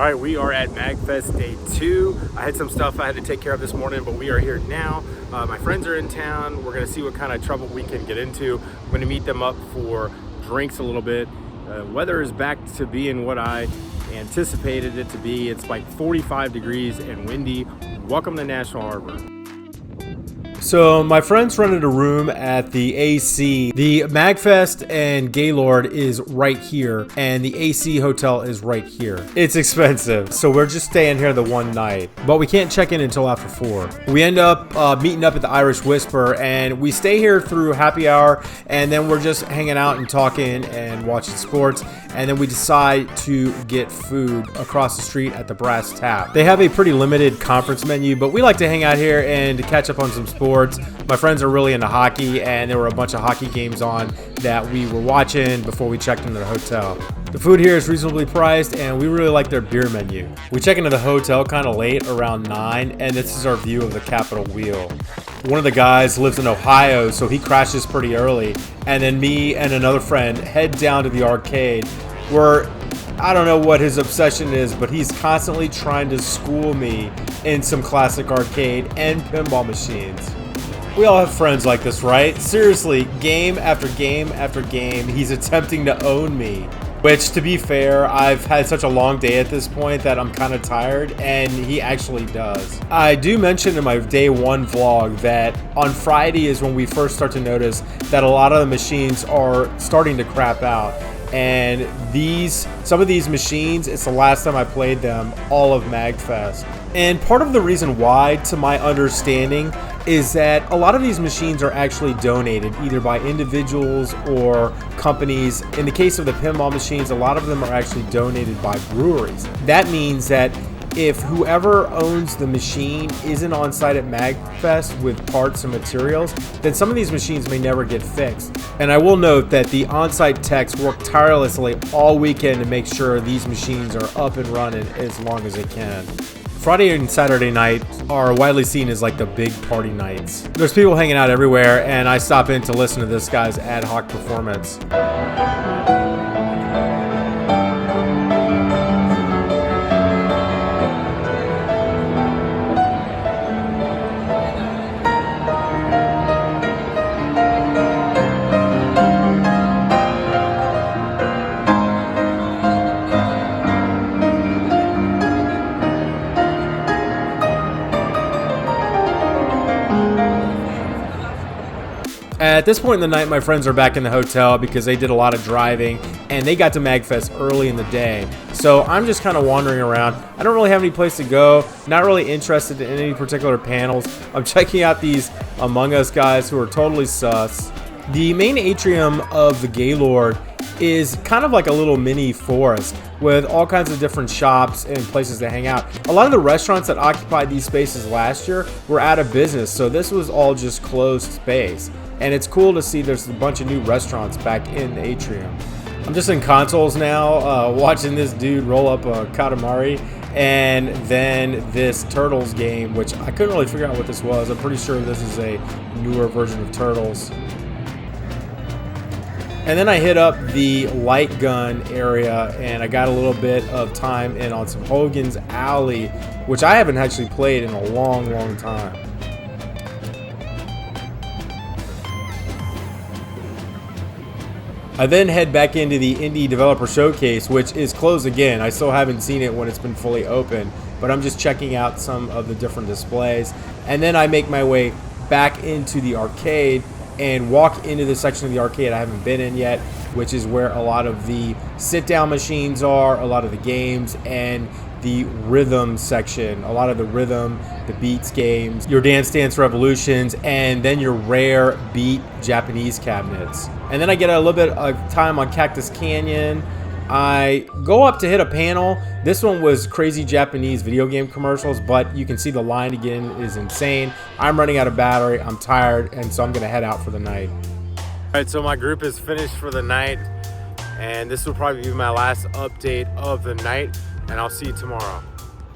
All right, we are at MAGFest Day 2. I had some stuff I had to take care of this morning, but we are here now. My friends are in town. We're gonna see what kind of trouble we can get into. I'm gonna meet them up for drinks a little bit. Weather is back to being what I anticipated it to be. It's like 45 degrees and windy. Welcome to National Harbor. So my friends rented a room at the AC. The MAGFest and Gaylord is right here, and the AC hotel is right here. It's expensive, so we're just staying here the one night, but we can't check in until after 4. We end up meeting up at the Irish Whisper, and we stay here through happy hour, and then we're just hanging out and talking and watching sports, and then we decide to get food across the street at the Brass Tap. They have a pretty limited conference menu, but we like to hang out here and to catch up on some sports. My friends are really into hockey, and there were a bunch of hockey games on that we were watching before we checked into the hotel. The food here is reasonably priced, and we really like their beer menu. We check into the hotel kind of late, around 9, and this is our view of the Capitol Wheel. One of the guys lives in Ohio, so he crashes pretty early, and then me and another friend head down to the arcade where I don't know what his obsession is, but he's constantly trying to school me in some classic arcade and pinball machines. We all have friends like this, right? Seriously, game after game after game, he's attempting to own me. Which, to be fair, I've had such a long day at this point that I'm kind of tired, and he actually does. I do mention in my day 1 vlog that on Friday is when we first start to notice that a lot of the machines are starting to crap out. And some of these machines, it's the last time I played them all of MAGFest. And part of the reason why, to my understanding, is that a lot of these machines are actually donated either by individuals or companies. In the case of the pinball machines, a lot of them are actually donated by breweries. That means that if whoever owns the machine isn't on site at MAGFest with parts and materials, then some of these machines may never get fixed. And I will note that the on-site techs work tirelessly all weekend to make sure these machines are up and running as long as they can. Friday and Saturday night are widely seen as like the big party nights. There's people hanging out everywhere, and I stop in to listen to this guy's ad hoc performance. At this point in the night, my friends are back in the hotel because they did a lot of driving and they got to MAGFest early in the day. So I'm just kind of wandering around. I don't really have any place to go, not really interested in any particular panels. I'm checking out these Among Us guys who are totally sus. The main atrium of the Gaylord is kind of like a little mini forest with all kinds of different shops and places to hang out. A lot of the restaurants that occupied these spaces last year were out of business, so this was all just closed space. And it's cool to see there's a bunch of new restaurants back in the atrium. I'm just in consoles now, watching this dude roll up a Katamari, and then this Turtles game, which I couldn't really figure out what this was. I'm pretty sure this is a newer version of Turtles. And then I hit up the light gun area, and I got a little bit of time in on some Hogan's Alley, which I haven't actually played in a long, long time. I then head back into the Indie Developer Showcase, which is closed again. I still haven't seen it when it's been fully open, but I'm just checking out some of the different displays. And then I make my way back into the arcade and walk into the section of the arcade I haven't been in yet, which is where a lot of the sit-down machines are, a lot of the games, and the rhythm section. A lot of the rhythm, the beats games, your Dance Dance Revolutions, and then your rare beat Japanese cabinets. And then I get a little bit of time on Cactus Canyon. I go up to hit a panel. This one was crazy Japanese video game commercials, but you can see the line to get in is insane. I'm running out of battery, I'm tired, and so I'm gonna head out for the night. All right, so my group is finished for the night, and this will probably be my last update of the night, and I'll see you tomorrow.